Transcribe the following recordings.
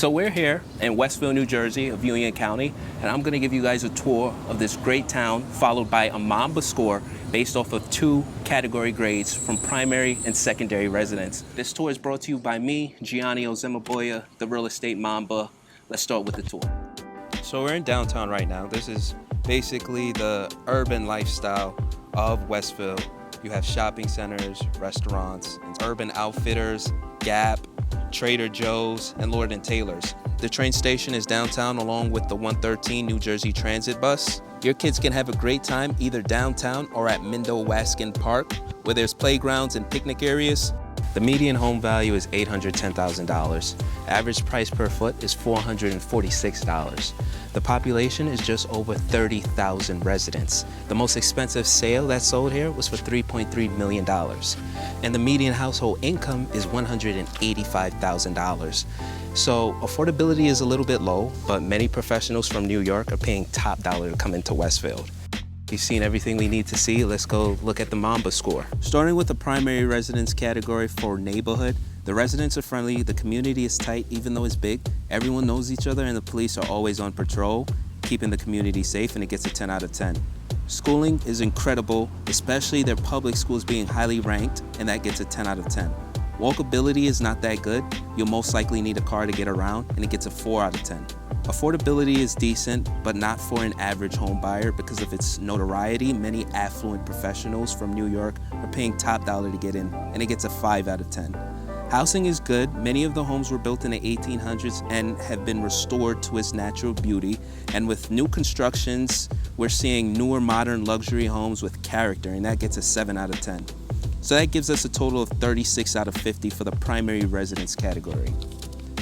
So we're here in Westfield, New Jersey of Union County, and I'm going to give you guys a tour of this great town, followed by a Mamba score based off of 2 category grades from primary and secondary residents. This tour is brought to you by me, Gianni Ozemebhoya, the real estate Mamba. Let's start with the tour. So we're in downtown right now. This is basically the urban lifestyle of Westfield. You have shopping centers, restaurants, urban outfitters, Gap, Trader Joe's, and Lord & Taylor's. The train station is downtown along with the 113 New Jersey Transit bus. Your kids can have a great time either downtown or at Mindo-Waskin Park, where there's playgrounds and picnic areas. The median home value is $810,000. Average price per foot is $446. The population is just over 30,000 residents. The most expensive sale that sold here was for $3.3 million. And the median household income is $185,000. So affordability is a little bit low, but many professionals from New York are paying top dollar to come into Westfield. You've seen everything we need to see. Let's go look at the Mamba score. Starting with the primary residence category for neighborhood, the residents are friendly, the community is tight even though it's big, everyone knows each other, and the police are always on patrol, keeping the community safe, and it gets a 10 out of 10. Schooling is incredible, especially their public schools being highly ranked, and that gets a 10 out of 10. Walkability is not that good. You'll most likely need a car to get around, and it gets a 4 out of 10. Affordability is decent, but not for an average home buyer because of its notoriety. Many affluent professionals from New York are paying top dollar to get in, and it gets a 5 out of 10. Housing is good. Many of the homes were built in the 1800s and have been restored to its natural beauty. And with new constructions, we're seeing newer modern luxury homes with character, and that gets a 7 out of 10. So that gives us a total of 36 out of 50 for the primary residence category.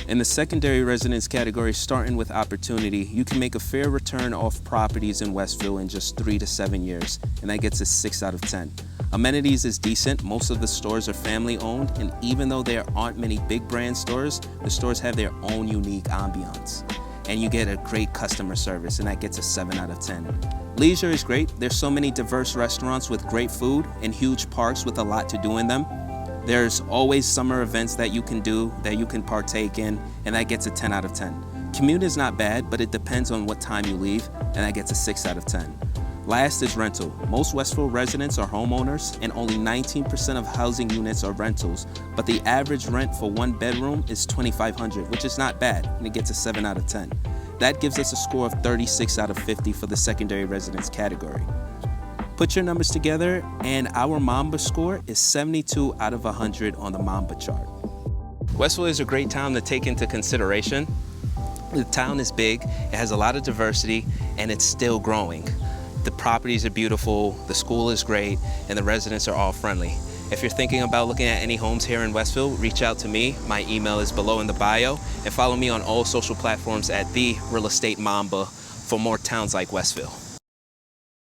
In the secondary residence category, starting with opportunity, you can make a fair return off properties in Westfield in just 3 to 7 years, and that gets a 6 out of 10. Amenities is decent. Most of the stores are family owned, and even though there aren't many big brand stores, the stores have their own unique ambiance. And you get a great customer service, and that gets a 7 out of 10. Leisure is great. There's so many diverse restaurants with great food and huge parks with a lot to do in them. There's always summer events that you can do, that you can partake in, and that gets a 10 out of 10. Commute is not bad, but it depends on what time you leave, and that gets a 6 out of 10. Last is rental. Most Westfield residents are homeowners, and only 19% of housing units are rentals, but the average rent for 1 bedroom is $2,500, which is not bad, and it gets a 7 out of 10. That gives us a score of 36 out of 50 for the secondary residence category. Put your numbers together, and our Mamba score is 72 out of 100 on the Mamba chart. Westfield is a great town to take into consideration. The town is big, it has a lot of diversity, and it's still growing. The properties are beautiful, the school is great, and the residents are all friendly. If you're thinking about looking at any homes here in Westfield, reach out to me. My email is below in the bio, and follow me on all social platforms at The Real Estate Mamba for more towns like Westfield.